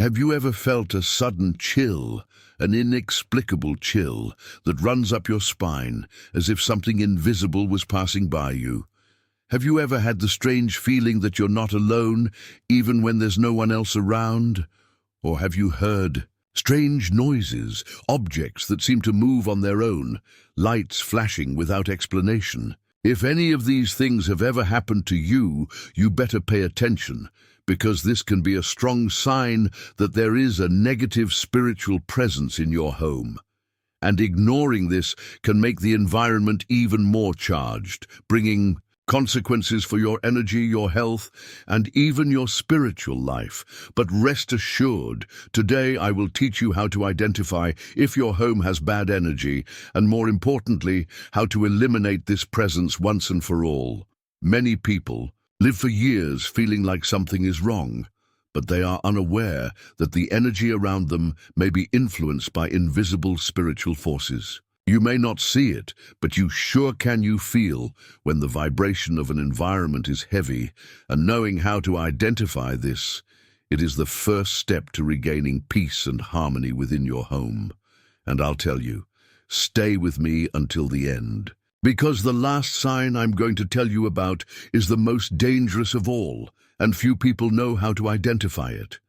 Have you ever felt a sudden chill, an inexplicable chill that runs up your spine as if something invisible was passing by you? Have you ever had the strange feeling that you're not alone, even when there's no one else around? Or have you heard strange noises, objects that seem to move on their own, lights flashing without explanation? If any of these things have ever happened to you, you better pay attention, because this can be a strong sign that there is a negative spiritual presence in your home. And ignoring this can make the environment even more charged, bringing consequences for your energy, your health, and even your spiritual life. But rest assured, today I will teach you how to identify if your home has bad energy, and more importantly, how to eliminate this presence once and for all. Many people live for years feeling like something is wrong, but they are unaware that the energy around them may be influenced by invisible spiritual forces. You may not see it, but you sure can feel when the vibration of an environment is heavy, and knowing how to identify this, it is the first step to regaining peace and harmony within your home. And I'll tell you, stay with me until the end, because the last sign I'm going to tell you about is the most dangerous of all, and few people know how to identify it.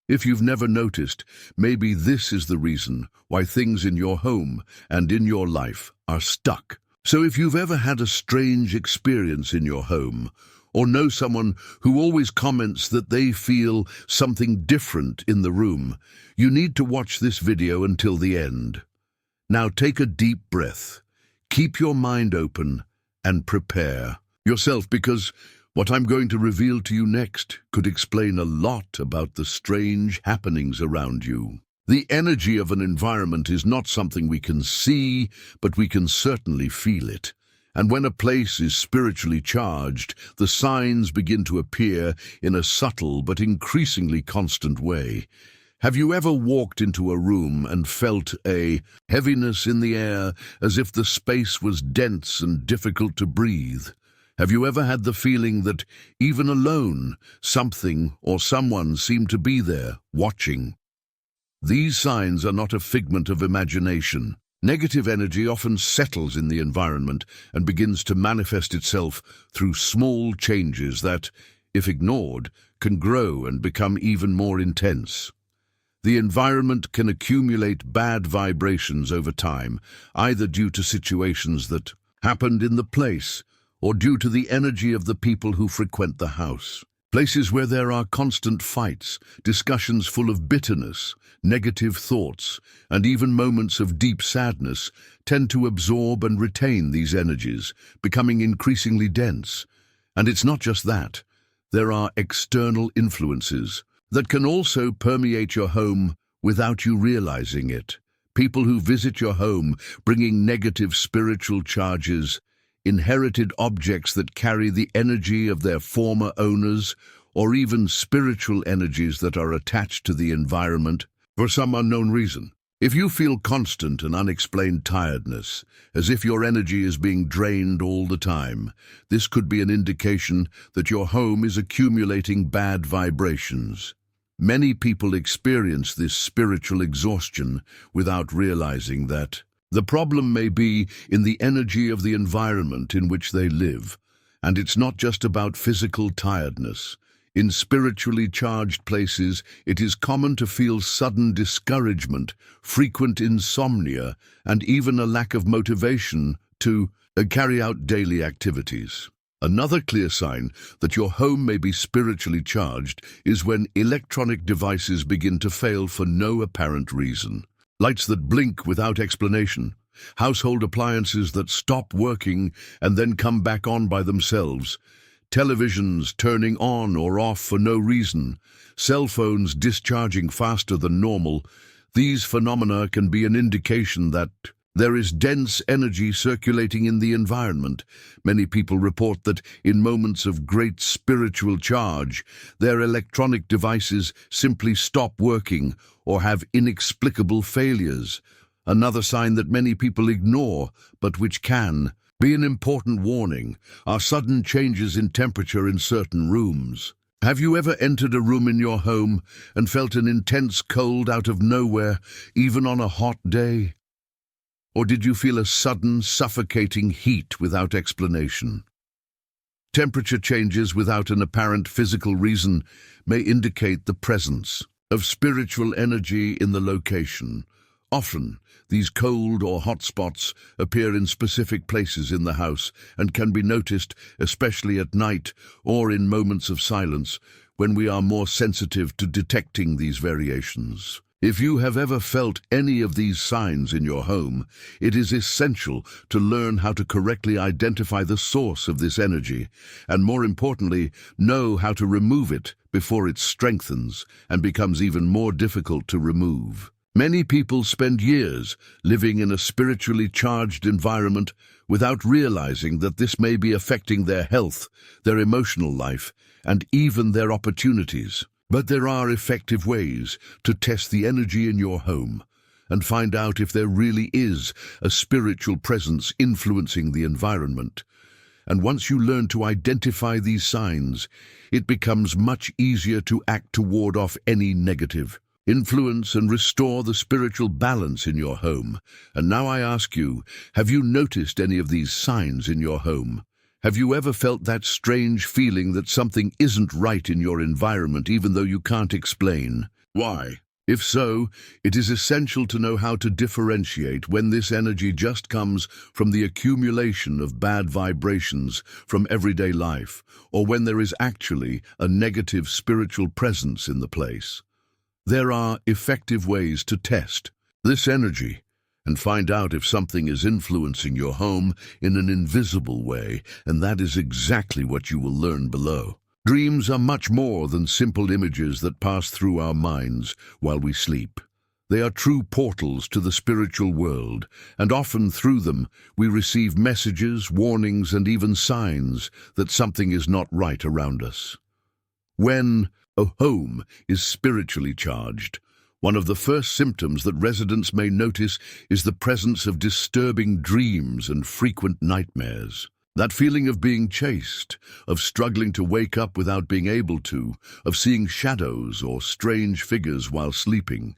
If you've never noticed, maybe this is the reason why things in your home and in your life are stuck. So if you've ever had a strange experience in your home, or know someone who always comments that they feel something different in the room, you need to watch this video until the end. Now take a deep breath, keep your mind open, and prepare yourself, because what I'm going to reveal to you next could explain a lot about the strange happenings around you. The energy of an environment is not something we can see, but we can certainly feel it. And when a place is spiritually charged, the signs begin to appear in a subtle but increasingly constant way. Have you ever walked into a room and felt a heaviness in the air, as if the space was dense and difficult to breathe? Have you ever had the feeling that, even alone, something or someone seemed to be there, watching? These signs are not a figment of imagination. Negative energy often settles in the environment and begins to manifest itself through small changes that, if ignored, can grow and become even more intense. The environment can accumulate bad vibrations over time, either due to situations that happened in the place, or due to the energy of the people who frequent the house. Places where there are constant fights, discussions full of bitterness, negative thoughts, and even moments of deep sadness tend to absorb and retain these energies, becoming increasingly dense. And it's not just that. There are external influences that can also permeate your home without you realizing it. People who visit your home bringing negative spiritual charges, inherited objects that carry the energy of their former owners, or even spiritual energies that are attached to the environment for some unknown reason. If you feel constant and unexplained tiredness, as if your energy is being drained all the time, this could be an indication that your home is accumulating bad vibrations. Many people experience this spiritual exhaustion without realizing that the problem may be in the energy of the environment in which they live, and it's not just about physical tiredness. In spiritually charged places, it is common to feel sudden discouragement, frequent insomnia, and even a lack of motivation to carry out daily activities. Another clear sign that your home may be spiritually charged is when electronic devices begin to fail for no apparent reason. Lights that blink without explanation, household appliances that stop working and then come back on by themselves, televisions turning on or off for no reason, cell phones discharging faster than normal. These phenomena can be an indication that there is dense energy circulating in the environment. Many people report that in moments of great spiritual charge, their electronic devices simply stop working or have inexplicable failures. Another sign that many people ignore, but which can be an important warning, are sudden changes in temperature in certain rooms. Have you ever entered a room in your home and felt an intense cold out of nowhere, even on a hot day? Or did you feel a sudden, suffocating heat without explanation? Temperature changes without an apparent physical reason may indicate the presence of spiritual energy in the location. Often, these cold or hot spots appear in specific places in the house and can be noticed, especially at night or in moments of silence, when we are more sensitive to detecting these variations. If you have ever felt any of these signs in your home, it is essential to learn how to correctly identify the source of this energy, and more importantly, know how to remove it before it strengthens and becomes even more difficult to remove. Many people spend years living in a spiritually charged environment without realizing that this may be affecting their health, their emotional life, and even their opportunities. But there are effective ways to test the energy in your home and find out if there really is a spiritual presence influencing the environment. And once you learn to identify these signs, it becomes much easier to act to ward off any negative influence and restore the spiritual balance in your home. And now I ask you, have you noticed any of these signs in your home? Have you ever felt that strange feeling that something isn't right in your environment even though you can't explain why? If so, it is essential to know how to differentiate when this energy just comes from the accumulation of bad vibrations from everyday life, or when there is actually a negative spiritual presence in the place. There are effective ways to test this energy and find out if something is influencing your home in an invisible way, and that is exactly what you will learn below. Dreams are much more than simple images that pass through our minds while we sleep. They are true portals to the spiritual world, and often through them we receive messages, warnings, and even signs that something is not right around us. When a home is spiritually charged, one of the first symptoms that residents may notice is the presence of disturbing dreams and frequent nightmares. That feeling of being chased, of struggling to wake up without being able to, of seeing shadows or strange figures while sleeping,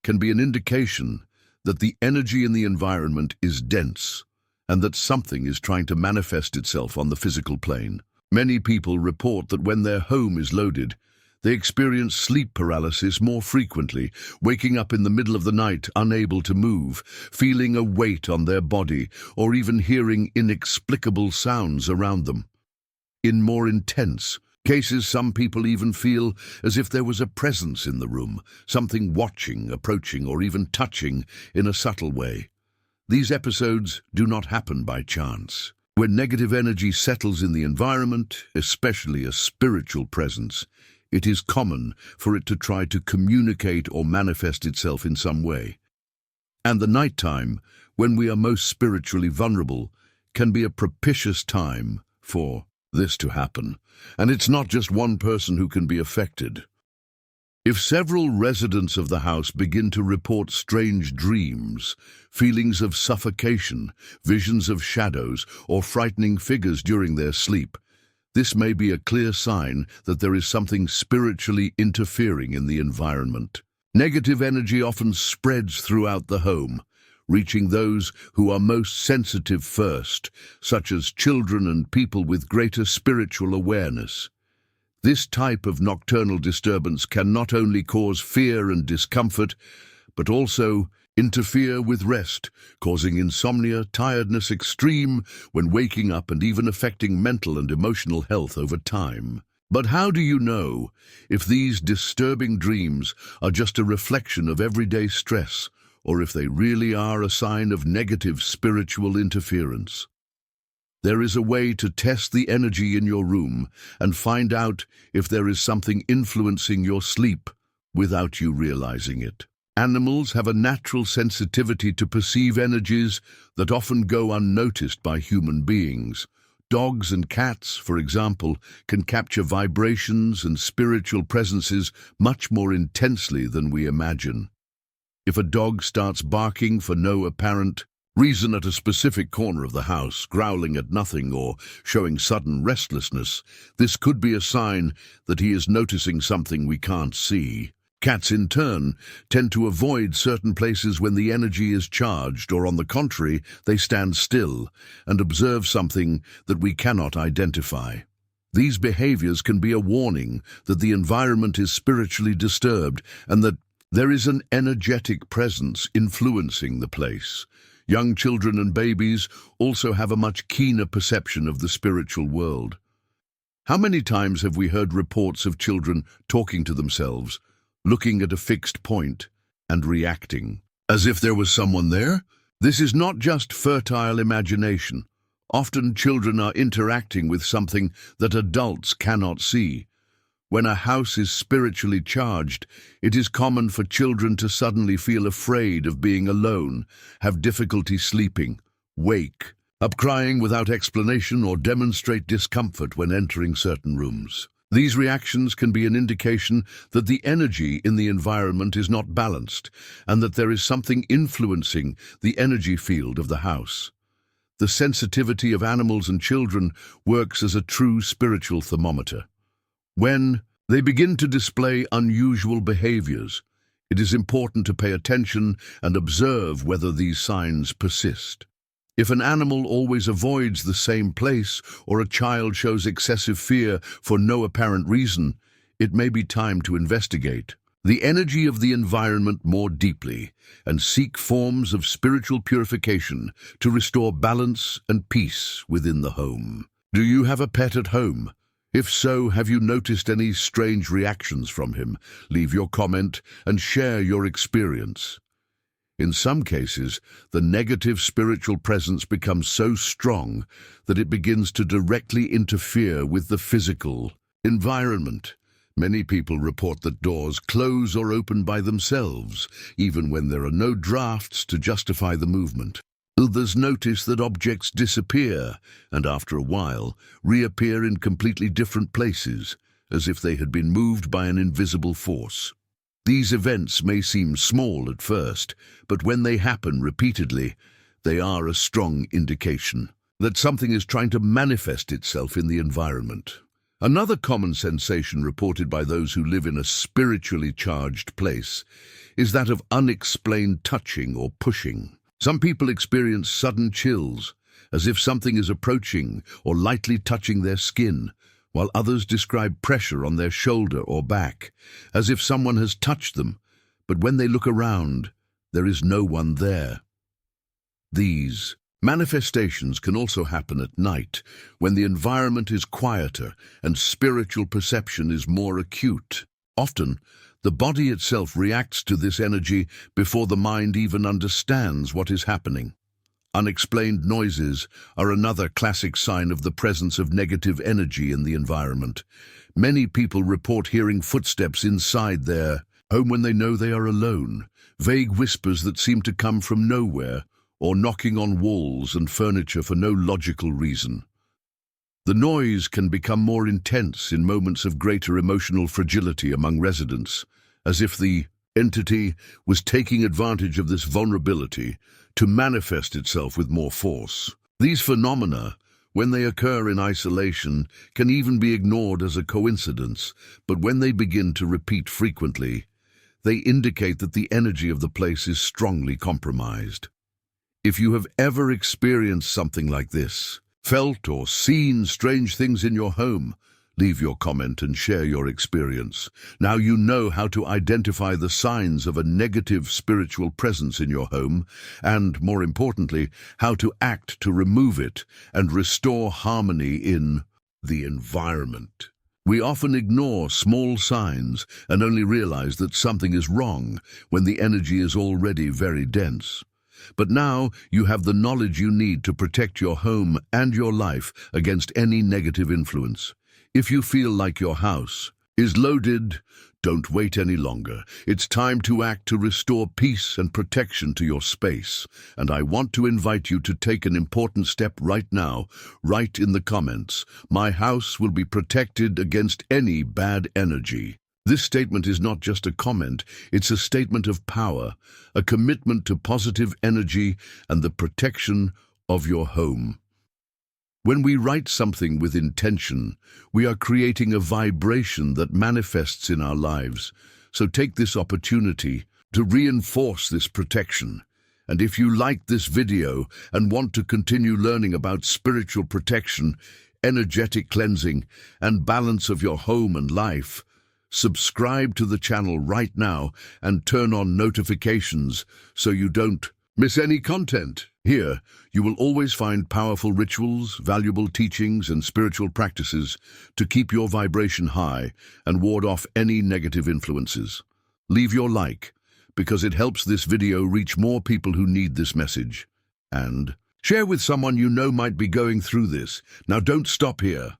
can be an indication that the energy in the environment is dense and that something is trying to manifest itself on the physical plane. Many people report that when their home is loaded, they experience sleep paralysis more frequently, waking up in the middle of the night unable to move, feeling a weight on their body, or even hearing inexplicable sounds around them. In more intense cases, some people even feel as if there was a presence in the room, something watching, approaching, or even touching in a subtle way. These episodes do not happen by chance. When negative energy settles in the environment, especially a spiritual presence, it is common for it to try to communicate or manifest itself in some way. And the nighttime, when we are most spiritually vulnerable, can be a propitious time for this to happen. And it's not just one person who can be affected. If several residents of the house begin to report strange dreams, feelings of suffocation, visions of shadows, or frightening figures during their sleep, this may be a clear sign that there is something spiritually interfering in the environment. Negative energy often spreads throughout the home, reaching those who are most sensitive first, such as children and people with greater spiritual awareness. This type of nocturnal disturbance can not only cause fear and discomfort, but also interfere with rest, causing insomnia, tiredness extreme when waking up, and even affecting mental and emotional health over time. But how do you know if these disturbing dreams are just a reflection of everyday stress, or if they really are a sign of negative spiritual interference? There is a way to test the energy in your room and find out if there is something influencing your sleep without you realizing it. Animals have a natural sensitivity to perceive energies that often go unnoticed by human beings. Dogs and cats, for example, can capture vibrations and spiritual presences much more intensely than we imagine. If a dog starts barking for no apparent reason at a specific corner of the house, growling at nothing or showing sudden restlessness, this could be a sign that he is noticing something we can't see. Cats, in turn, tend to avoid certain places when the energy is charged, or on the contrary, they stand still and observe something that we cannot identify. These behaviors can be a warning that the environment is spiritually disturbed and that there is an energetic presence influencing the place. Young children and babies also have a much keener perception of the spiritual world. How many times have we heard reports of children talking to themselves, looking at a fixed point, and reacting as if there was someone there? This is not just fertile imagination. Often children are interacting with something that adults cannot see. When a house is spiritually charged, it is common for children to suddenly feel afraid of being alone, have difficulty sleeping, wake up crying without explanation, or demonstrate discomfort when entering certain rooms. These reactions can be an indication that the energy in the environment is not balanced and that there is something influencing the energy field of the house. The sensitivity of animals and children works as a true spiritual thermometer. When they begin to display unusual behaviors, it is important to pay attention and observe whether these signs persist. If an animal always avoids the same place or a child shows excessive fear for no apparent reason, it may be time to investigate the energy of the environment more deeply and seek forms of spiritual purification to restore balance and peace within the home. Do you have a pet at home? If so, have you noticed any strange reactions from him? Leave your comment and share your experience. In some cases, the negative spiritual presence becomes so strong that it begins to directly interfere with the physical environment. Many people report that doors close or open by themselves, even when there are no drafts to justify the movement. Others notice that objects disappear and, after a while, reappear in completely different places, as if they had been moved by an invisible force. These events may seem small at first, but when they happen repeatedly, they are a strong indication that something is trying to manifest itself in the environment. Another common sensation reported by those who live in a spiritually charged place is that of unexplained touching or pushing. Some people experience sudden chills, as if something is approaching or lightly touching their skin, while others describe pressure on their shoulder or back, as if someone has touched them, but when they look around, there is no one there. These manifestations can also happen at night, when the environment is quieter and spiritual perception is more acute. Often, the body itself reacts to this energy before the mind even understands what is happening. Unexplained noises are another classic sign of the presence of negative energy in the environment. Many people report hearing footsteps inside their home when they know they are alone, vague whispers that seem to come from nowhere, or knocking on walls and furniture for no logical reason. The noise can become more intense in moments of greater emotional fragility among residents, as if the entity was taking advantage of this vulnerability to manifest itself with more force. These phenomena, when they occur in isolation, can even be ignored as a coincidence, but when they begin to repeat frequently, they indicate that the energy of the place is strongly compromised. If you have ever experienced something like this, felt or seen strange things in your home, leave your comment and share your experience. Now you know how to identify the signs of a negative spiritual presence in your home and, more importantly, how to act to remove it and restore harmony in the environment. We often ignore small signs and only realize that something is wrong when the energy is already very dense. But now you have the knowledge you need to protect your home and your life against any negative influence. If you feel like your house is loaded, don't wait any longer. It's time to act to restore peace and protection to your space. And I want to invite you to take an important step right now. Write in the comments, "My house will be protected against any bad energy." This statement is not just a comment, it's a statement of power, a commitment to positive energy and the protection of your home. When we write something with intention, we are creating a vibration that manifests in our lives. So take this opportunity to reinforce this protection. And if you like this video and want to continue learning about spiritual protection, energetic cleansing, and balance of your home and life, subscribe to the channel right now and turn on notifications so you don't miss any content. Here, you will always find powerful rituals, valuable teachings, and spiritual practices to keep your vibration high and ward off any negative influences. Leave your like, because it helps this video reach more people who need this message. And share with someone you know might be going through this. Now don't stop here.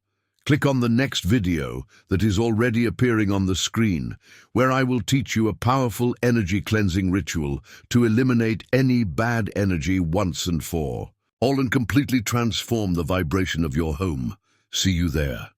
Click on the next video that is already appearing on the screen, where I will teach you a powerful energy cleansing ritual to eliminate any bad energy once and for all and completely transform the vibration of your home. See you there.